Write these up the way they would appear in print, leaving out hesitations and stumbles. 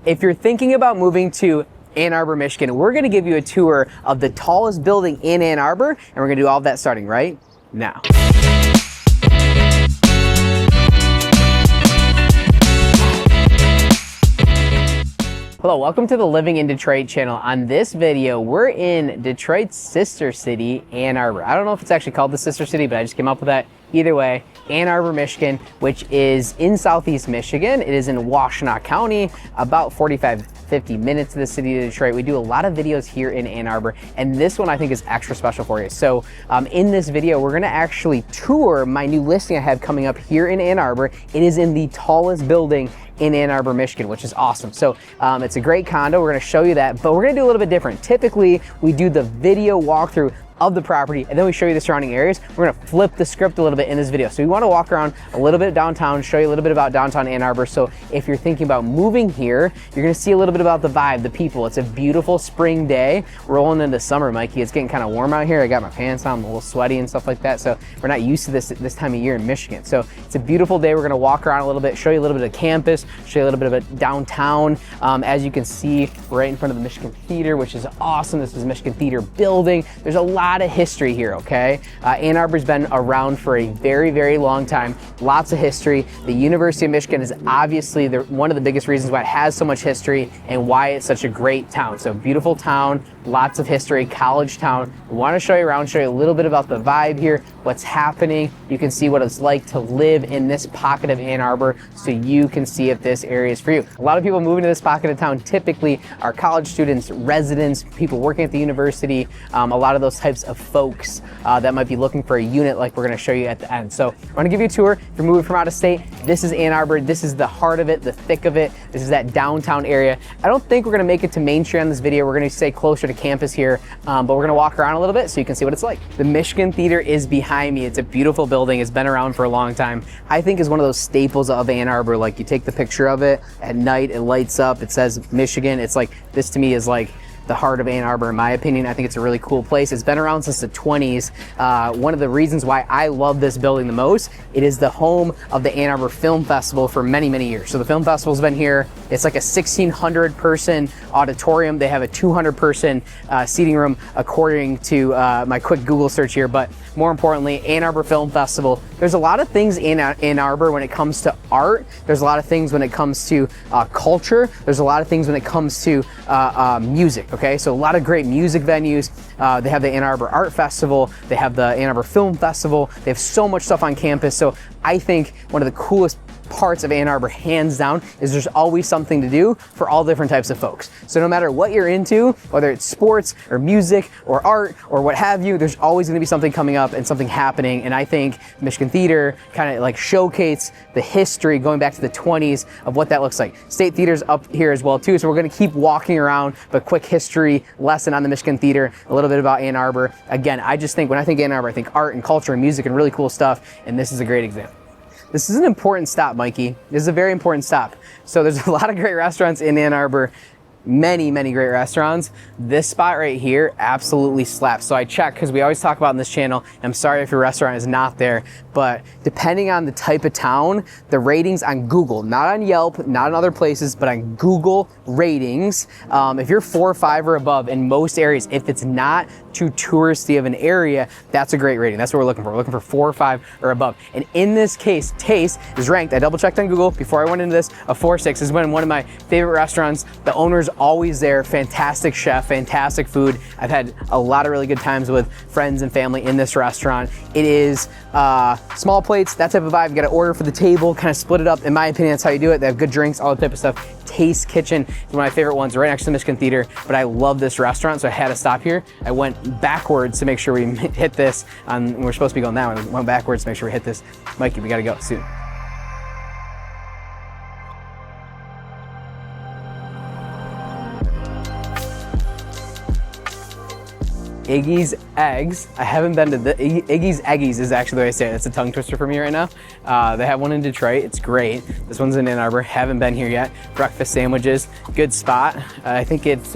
If you're thinking about moving to Ann Arbor, Michigan, we're gonna give you a tour of the tallest building in Ann Arbor, and we're gonna do all of that starting right now. Hello, welcome to the Living in Detroit channel. On this video, we're in Detroit's sister city, Ann Arbor. I don't know if it's actually called the sister city, but I just came up with that. Either way, Ann Arbor, Michigan, which is in southeast Michigan. It is in Washtenaw County, about 50 minutes to the city of Detroit. We do a lot of videos here in Ann Arbor, and this one I think is extra special for you. So in this video, we're gonna actually tour my new listing I have coming up here in Ann Arbor. It is in the tallest building in Ann Arbor, Michigan, which is awesome. So it's a great condo. We're gonna show you that, but we're gonna do a little bit different. Typically, we do the video walkthrough of the property, and then we show you the surrounding areas. We're gonna flip the script a little bit in this video. So we wanna walk around a little bit downtown, show you a little bit about downtown Ann Arbor. So if you're thinking about moving here, you're gonna see a little bit about the vibe, the people. It's a beautiful spring day, rolling into summer, Mikey. It's getting kind of warm out here. I got my pants on, I'm a little sweaty and stuff like that. So we're not used to this time of year in Michigan. So it's a beautiful day. We're gonna walk around a little bit, show you a little bit of campus, show you a little bit of downtown. As you can see, right in front of the Michigan Theater, which is awesome. This is the Michigan Theater building. There's a lot of history here. Okay, Ann Arbor's been around for a very, very long time. Lots of history. The University of Michigan is obviously one of the biggest reasons why it has so much history and why it's such a great town. So beautiful town, lots of history, college town. We want to show you around, show you a little bit about the vibe here, what's happening. You can see what it's like to live in this pocket of Ann Arbor, so you can see if this area is for you. A lot of people moving to this pocket of town typically are college students, residents, people working at the university, a lot of those types of folks that might be looking for a unit like we're going to show you at the end. So I want to give you a tour. If you're moving from out of state, this is Ann Arbor. This is the heart of it, the thick of it. This is that downtown area. I don't think we're going to make it to Main Street on this video. We're going to stay closer to campus here, but we're going to walk around a little bit so you can see what it's like. The Michigan Theater is behind me. It's a beautiful building. It's been around for a long time. I think is one of those staples of Ann Arbor. Like, you take the picture of it at night, it lights up, it says Michigan. It's like, this to me is like the heart of Ann Arbor, in my opinion. I think it's a really cool place. It's been around since the 20s. One of the reasons why I love this building the most, it is the home of the Ann Arbor Film Festival for many, many years. So the film festival's been here. It's like a 1,600 person auditorium. They have a 200 person seating room, according to my quick Google search here. But more importantly, Ann Arbor Film Festival. There's a lot of things in Ann Arbor when it comes to art. There's a lot of things when it comes to culture. There's a lot of things when it comes to music. Okay, so a lot of great music venues. They have the Ann Arbor Art Festival. They have the Ann Arbor Film Festival. They have so much stuff on campus. So I think one of the coolest parts of Ann Arbor, hands down, is there's always something to do for all different types of folks. So no matter what you're into, whether it's sports or music or art or what have you, there's always going to be something coming up and something happening. And I think Michigan Theater kind of like showcase the history going back to the 20s of what that looks like. State Theater's up here as well too, so we're going to keep walking around, but quick history lesson on the Michigan Theater, a little bit about Ann Arbor. Again, I just think when I think Ann Arbor, I think art and culture and music and really cool stuff, and this is a great example. This is an important stop, Mikey. This is a very important stop. So there's a lot of great restaurants in Ann Arbor, many, many great restaurants. This spot right here absolutely slaps. So I checked, because we always talk about in this channel, I'm sorry if your restaurant is not there, but depending on the type of town, the ratings on Google, not on Yelp, not in other places, but on Google ratings, if you're 4 or 5 or above in most areas, if it's not too touristy of an area, that's a great rating. That's what we're looking for. We're looking for 4 or 5 or above. And in this case, Taste is ranked, I double checked on Google before I went into this, a 4.6. This is one of my favorite restaurants. The owner's always there, fantastic chef, fantastic food. I've had a lot of really good times with friends and family in this restaurant. It is small plates, that type of vibe. You gotta order for the table, kind of split it up. In my opinion, that's how you do it. They have good drinks, all that type of stuff. Taste Kitchen is one of my favorite ones, right next to the Michigan Theater, but I love this restaurant, so I had to stop here. I went backwards to make sure we hit this. We're supposed to be going that way. We went backwards to make sure we hit this. Mikey, we gotta go soon. Iggy's Eggs. I haven't been to the Iggy's Eggies is actually the way I say it. It's a tongue twister for me right now. They have one in Detroit. It's great. This one's in Ann Arbor. Haven't been here yet. Breakfast sandwiches, good spot. I think it's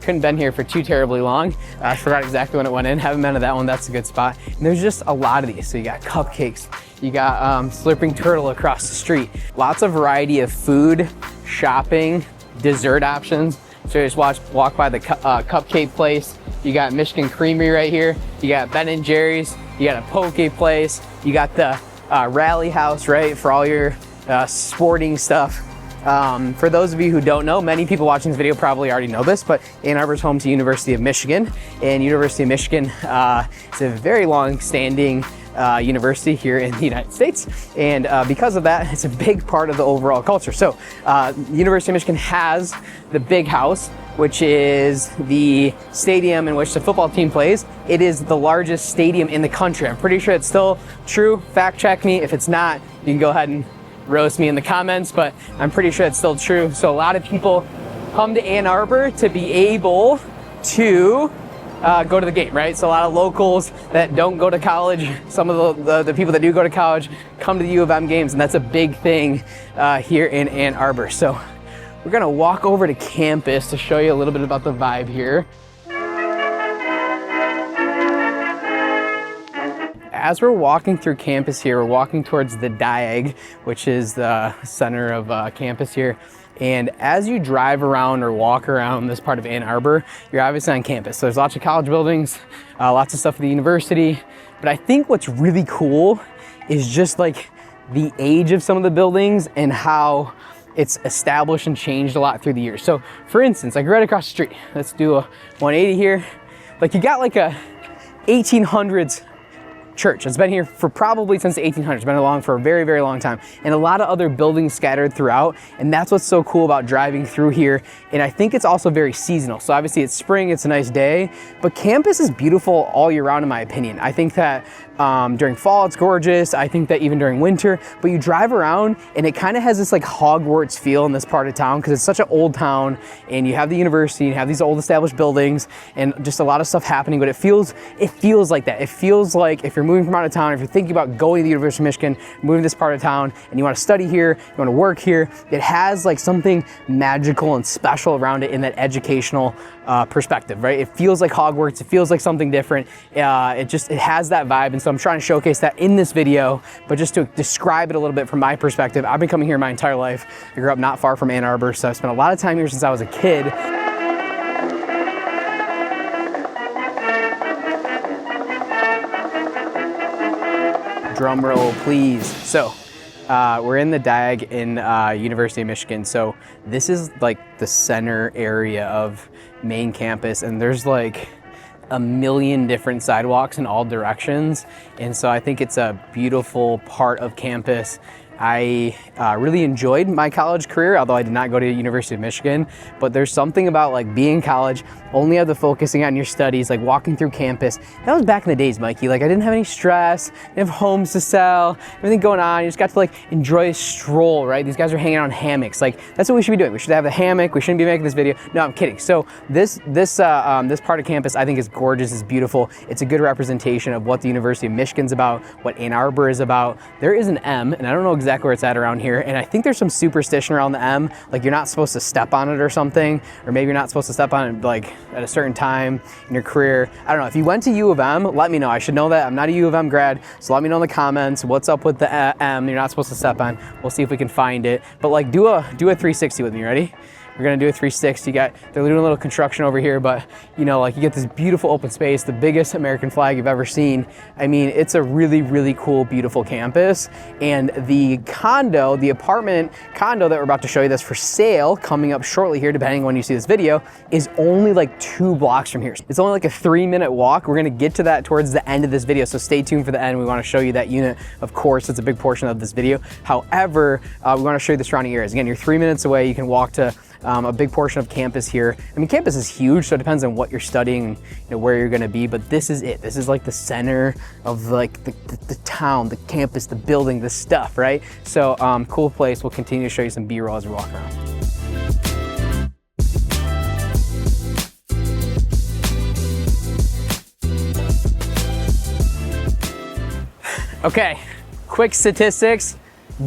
couldn't been here for too terribly long. I forgot exactly when it went in. Haven't been to that one. That's a good spot. And there's just a lot of these. So you got cupcakes. You got Slurping Turtle across the street. Lots of variety of food, shopping, dessert options. So you just walk by the cupcake place. You got Michigan Creamery right here. You got Ben & Jerry's. You got a poke place. You got the Rally House, right, for all your sporting stuff. For those of you who don't know, many people watching this video probably already know this, but Ann Arbor is home to University of Michigan, and University of Michigan is a very long-standing university here in the United States, and because of that, it's a big part of the overall culture. So University of Michigan has the Big House, which is the stadium in which the football team plays. It is the largest stadium in the country. I'm pretty sure it's still true. Fact check me. If it's not, you can go ahead and roast me in the comments, but I'm pretty sure it's still true. So a lot of people come to Ann Arbor to be able to go to the game, right? So a lot of locals that don't go to college, some of the people that do go to college come to the U of M games, and that's a big thing here in Ann Arbor. So we're gonna walk over to campus to show you a little bit about the vibe here. As we're walking through campus here, we're walking towards the Diag, which is the center of campus here. And as you drive around or walk around this part of Ann Arbor, you're obviously on campus. So there's lots of college buildings, lots of stuff at the university. But I think what's really cool is just like the age of some of the buildings and how it's established and changed a lot through the years. So for instance, like right across the street, let's do a 180 here. Like you got like a 1800s church. It's been here for probably since the 1800s. It's been along for a very, very long time. And a lot of other buildings scattered throughout. And that's what's so cool about driving through here. And I think it's also very seasonal. So obviously it's spring, it's a nice day, but campus is beautiful all year round in my opinion. I think that during fall it's gorgeous. I think that even during winter, but you drive around and it kind of has this like Hogwarts feel in this part of town because it's such an old town and you have the university, you have these old established buildings and just a lot of stuff happening, but it feels like that. It feels like if you're moving from out of town, if you're thinking about going to the University of Michigan, moving to this part of town and you want to study here, you want to work here, it has like something magical and special around it in that educational perspective, right? It feels like Hogwarts, it feels like something different. It has that vibe. And so I'm trying to showcase that in this video, but just to describe it a little bit from my perspective, I've been coming here my entire life. I grew up not far from Ann Arbor, so I've spent a lot of time here since I was a kid. Drum roll, please. So we're in the Diag in University of Michigan. So this is like the center area of main campus, and there's like a million different sidewalks in all directions. And so I think it's a beautiful part of campus. I really enjoyed my college career, although I did not go to the University of Michigan, but there's something about like being in college, only have the focusing on your studies, like walking through campus. That was back in the days, Mikey. Like I didn't have any stress, didn't have homes to sell, everything going on. You just got to like enjoy a stroll, right? These guys are hanging out in hammocks. Like that's what we should be doing. We should have a hammock. We shouldn't be making this video. No, I'm kidding. So this part of campus I think is gorgeous, is beautiful. It's a good representation of what the University of Michigan's about, what Ann Arbor is about. There is an M, and I don't know exactly where it's at around here, and I think there's some superstition around the M, like you're not supposed to step on it or something, or maybe you're not supposed to step on it like at a certain time in your career. I don't know. If you went to U of M, let me know. I should know that. I'm not a U of M grad, so let me know in the comments what's up with the M you're not supposed to step on. We'll see if we can find it, but like do a 360 with me. Ready? We're gonna do a 360. They're doing a little construction over here, but you know, like you get this beautiful open space, the biggest American flag you've ever seen. I mean, it's a really, really cool, beautiful campus. And the condo, the apartment condo that we're about to show you that's for sale coming up shortly here, depending on when you see this video, is only like 2 blocks from here. It's only like a 3-minute walk. We're gonna get to that towards the end of this video, so stay tuned for the end. We wanna show you that unit, of course. It's a big portion of this video. However, we wanna show you the surrounding areas. Again, you're 3 minutes away. You can walk to a big portion of campus here. I mean, campus is huge, so it depends on what you're studying and where you're gonna be, but this is it. This is like the center of like the town, the campus, the building, the stuff, right? So cool place. We'll continue to show you some B-roll as we walk around. Okay, quick statistics.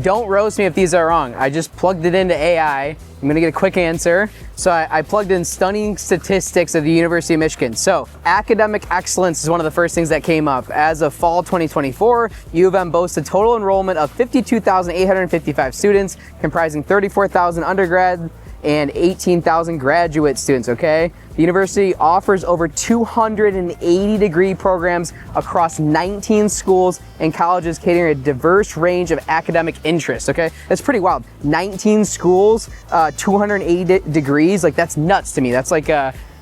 Don't roast me if these are wrong. I just plugged it into AI. I'm gonna get a quick answer. So I plugged in stunning statistics of the University of Michigan. So academic excellence is one of the first things that came up. As of fall 2024, U of M boasts a total enrollment of 52,855 students, comprising 34,000 undergrad and 18,000 graduate students, okay? The university offers over 280 degree programs across 19 schools and colleges catering a diverse range of academic interests, okay? That's pretty wild. 19 schools, 280 degrees, like that's nuts to me. That's like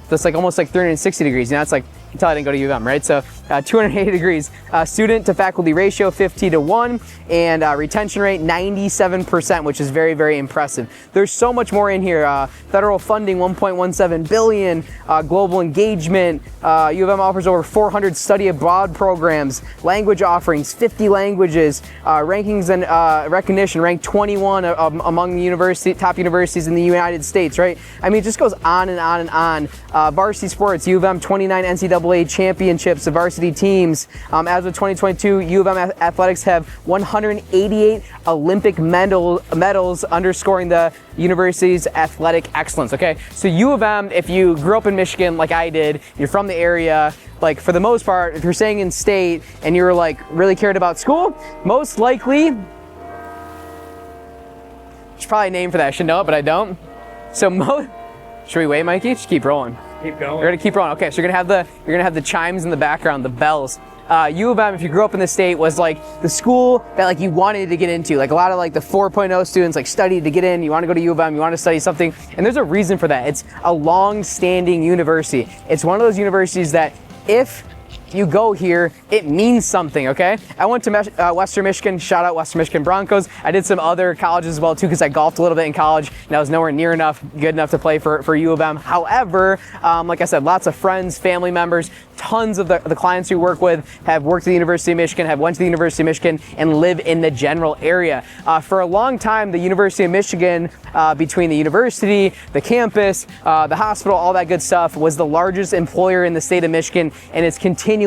almost like 360 degrees. You know, it's like, you can tell I didn't go to U of M, right? So 280 degrees. Student to faculty ratio 50-1, and retention rate 97%, which is very, very impressive. There's so much more in here. Federal funding 1.17 billion, global engagement. U of M offers over 400 study abroad programs, language offerings, 50 languages, rankings and recognition, ranked 21 among the top universities in the United States, right? I mean, it just goes on and on and on. Varsity sports, U of M 29 NCAA championships, the varsity teams. As of 2022, U of M athletics have 188 Olympic medals, underscoring the university's athletic excellence, okay? So U of M, if you grew up in Michigan like I did, you're from the area, like for the most part, if you're staying in state and you're like really cared about school, most likely, there's probably a name for that, I should know it, but I don't. So should we wait, Mikey? Just keep rolling. Keep going. We're gonna keep rolling. Okay, so you're gonna have the chimes in the background, the bells. U of M, if you grew up in the state, was like the school that like you wanted to get into. Like a lot of like the 4.0 students like studied to get in. You want to go to U of M, you want to study something, and there's a reason for that. It's a long-standing university. It's one of those universities that if you go here, it means something, okay? I went to Western Michigan, shout out Western Michigan Broncos. I did some other colleges as well too, because I golfed a little bit in college and I was nowhere near good enough to play for U of M. However, like I said, lots of friends, family members, tons of the clients we work with have worked at the University of Michigan, have went to the University of Michigan and live in the general area. For a long time, the University of Michigan, between the university, the campus, the hospital, all that good stuff, was the largest employer in the state of Michigan, and it's continually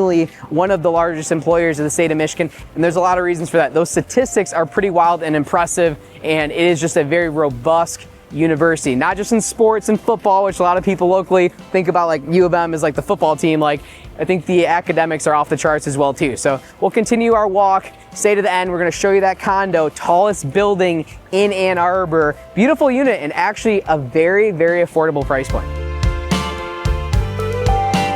one of the largest employers of the state of Michigan, and there's a lot of reasons for that. Those statistics are pretty wild and impressive, and it is just a very robust university, not just in sports and football, which a lot of people locally think about like U of M is like the football team. Like I think the academics are off the charts as well too. So we'll continue our walk, stay to the end. We're going to show you that condo, tallest building in Ann Arbor, beautiful unit, and actually a very, very affordable price point.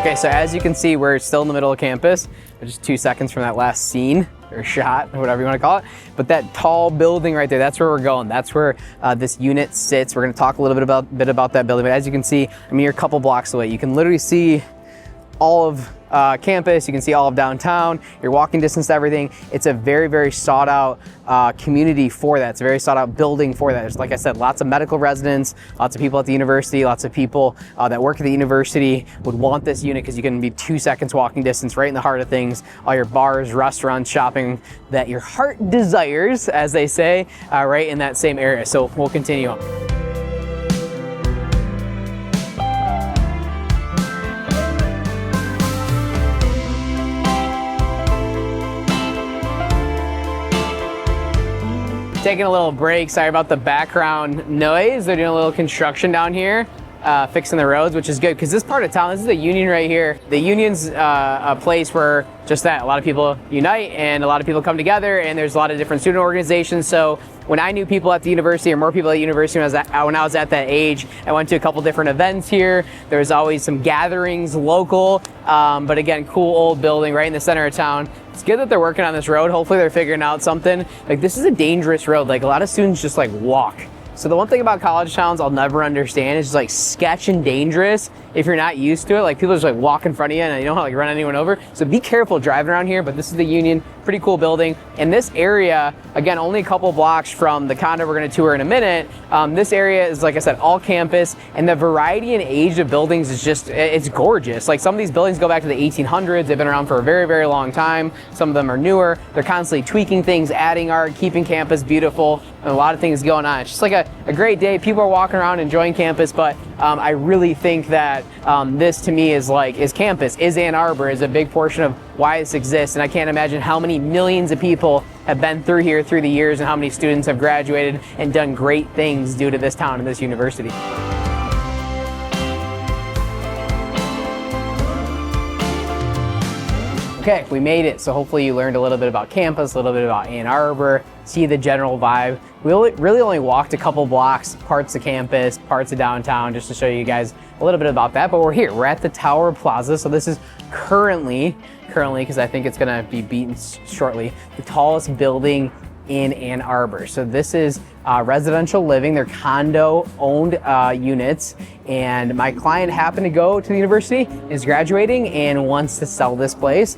Okay, so as you can see, we're still in the middle of campus. We're just 2 seconds from that last scene or shot, or whatever you want to call it. But that tall building right there, that's where we're going. That's where this unit sits. We're going to talk a little bit about that building. But as you can see, I mean, you're a couple blocks away. You can literally see all of campus. You can see all of downtown. You're walking distance to everything. It's a very, very sought out community for that. It's a very sought out building for that. There's, like I said, lots of medical residents, lots of people at the university, lots of people that work at the university would want this unit because you can be 2 seconds walking distance right in the heart of things. All your bars, restaurants, shopping that your heart desires, as they say, right in that same area. So we'll continue on. Taking a little break, sorry about the background noise. They're doing a little construction down here, fixing the roads, which is good because this part of town, this is the Union right here. The Union's a place where just that, a lot of people unite and a lot of people come together, and there's a lot of different student organizations. So when I knew people at the university, or more people at the university when I was at that age, I went to a couple different events here. There was always some gatherings local, but again, cool old building right in the center of town. It's good that they're working on this road. Hopefully they're figuring out something. Like, this is a dangerous road. Like, a lot of students just like walk. So the one thing about college towns I'll never understand is just like sketch and dangerous if you're not used to it. Like, people just like walk in front of you and you don't like run anyone over. So be careful driving around here, but this is the Union, pretty cool building. And this area, again, only a couple blocks from the condo we're gonna tour in a minute. This area is, like I said, all campus, and the variety and age of buildings is just, it's gorgeous. Like, some of these buildings go back to the 1800s. They've been around for a very, very long time. Some of them are newer. They're constantly tweaking things, adding art, keeping campus beautiful, and a lot of things going on. It's just like a great day. People are walking around enjoying campus, but I really think that this to me is campus, is Ann Arbor, is a big portion of why this exists. And I can't imagine how many millions of people have been through here through the years and how many students have graduated and done great things due to this town and this university. Okay, Okay, we made it. So hopefully you learned a little bit about campus, a little bit about Ann Arbor, see the general vibe. We really only walked a couple blocks, parts of campus, parts of downtown, just to show you guys a little bit about that. But we're here, we're at the Tower Plaza. So this is currently, because I think it's gonna be beaten shortly, the tallest building in Ann Arbor. So this is residential living. They're condo owned units, and my client happened to go to the university, is graduating, and wants to sell this place.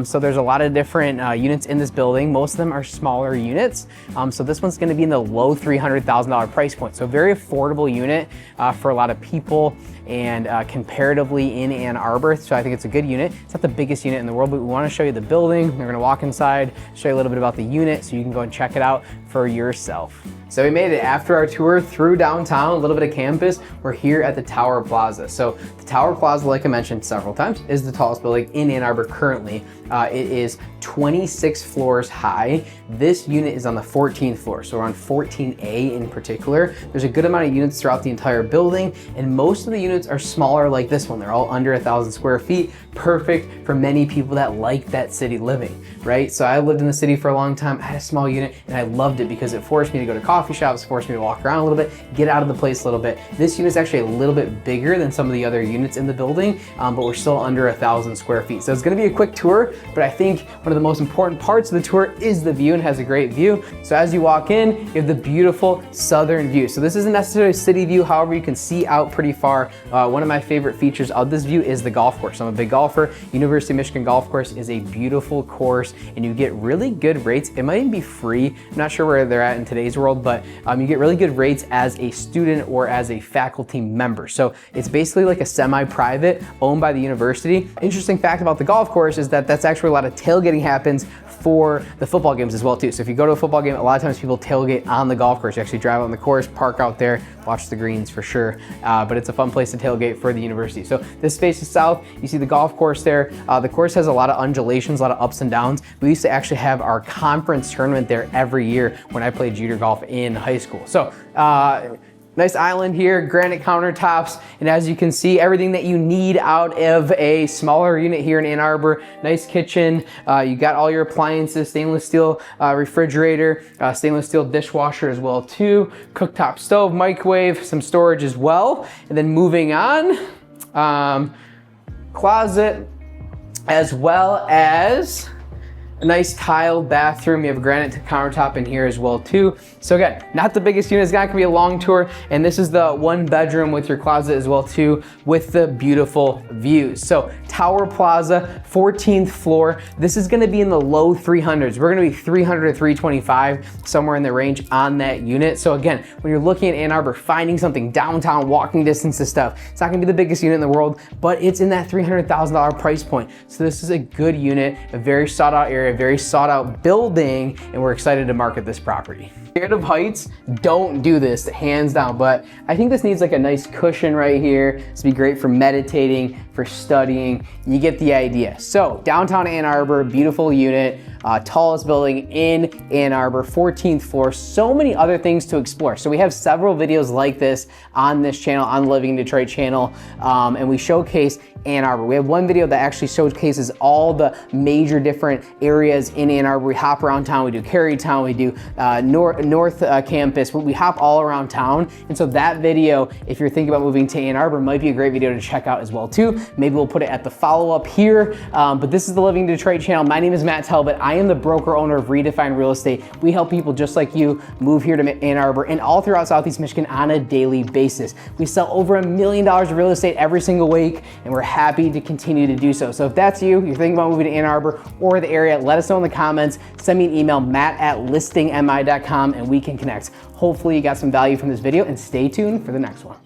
So there's a lot of different units in this building. Most of them are smaller units. So this one's gonna be in the low $300,000 price point. So very affordable unit for a lot of people, and comparatively in Ann Arbor. So I think it's a good unit. It's not the biggest unit in the world, but we wanna show you the building. We're gonna walk inside, show you a little bit about the unit so you can go and check it out for yourself. So we made it after our tour through downtown, a little bit of campus. We're here at the Tower Plaza. So the Tower Plaza, like I mentioned several times, is the tallest building in Ann Arbor currently. It is 26 floors high. This unit is on the 14th floor, so we're on 14A in particular. There's a good amount of units throughout the entire building, and most of the units are smaller like this one. They're all under 1,000 square feet, perfect for many people that like that city living, right? So I lived in the city for a long time. I had a small unit, and I loved it because it forced me to go to coffee shops, forced me to walk around a little bit, get out of the place a little bit. This unit is actually a little bit bigger than some of the other units in the building, but we're still under 1,000 square feet. So it's gonna be a quick tour, but I think one of the most important parts of the tour is the view, and has a great view. So as you walk in, you have the beautiful southern view. So this isn't necessarily a city view, however, you can see out pretty far. One of my favorite features of this view is the golf course. I'm a big golfer. University of Michigan golf course is a beautiful course, and you get really good rates. It might even be free. I'm not sure where they're at in today's world, but you get really good rates as a student or as a faculty member. So it's basically like a semi-private owned by the university. Interesting fact about the golf course is that that's actually a lot of tailgating happens for the football games as well too. So if you go to a football game, a lot of times people tailgate on the golf course. You actually drive on the course, park out there, watch the greens for sure. But it's a fun place to tailgate for the university. So this space is south. You see the golf course there. The course has a lot of undulations, a lot of ups and downs. We used to actually have our conference tournament there every year when I played junior golf in high school. So nice island here, granite countertops, and as you can see, everything that you need out of a smaller unit here in Ann Arbor. Nice kitchen, you got all your appliances, stainless steel refrigerator, stainless steel dishwasher as well too, cooktop stove, microwave, some storage as well. And then moving on, closet, as well as a nice tiled bathroom. You have a granite countertop in here as well too. So again, not the biggest unit, it's not gonna be a long tour. And this is the one bedroom with your closet as well too, with the beautiful views. So Tower Plaza, 14th floor. This is gonna be in the low 300s. We're gonna be 300 to 325, somewhere in the range on that unit. So again, when you're looking at Ann Arbor, finding something downtown, walking distance to stuff, it's not gonna be the biggest unit in the world, but it's in that $300,000 price point. So this is a good unit, a very sought out area, a very sought out building, and we're excited to market this property. Scared of heights? Don't do this, hands down, but I think this needs like a nice cushion right here. This would be great for meditating, for studying. You get the idea. So downtown Ann Arbor, beautiful unit, tallest building in Ann Arbor, 14th floor, so many other things to explore. So we have several videos like this on this channel, on the Living in Detroit channel, and we showcase Ann Arbor. We have one video that actually showcases all the major different areas in Ann Arbor. We hop around town, we do Carytown, we do North Campus, we hop all around town. And so that video, if you're thinking about moving to Ann Arbor, might be a great video to check out as well too. Maybe we'll put it at the follow-up here, but this is the Living in Detroit channel. My name is Matt Talbot. I am the broker owner of Redefine Real Estate. We help people just like you move here to Ann Arbor and all throughout Southeast Michigan on a daily basis. We sell over $1 million of real estate every single week, and we're happy to continue to do so. So if that's you, you're thinking about moving to Ann Arbor or the area, let us know in the comments. Send me an email, matt@listingmi.com, and we can connect. Hopefully you got some value from this video, and stay tuned for the next one.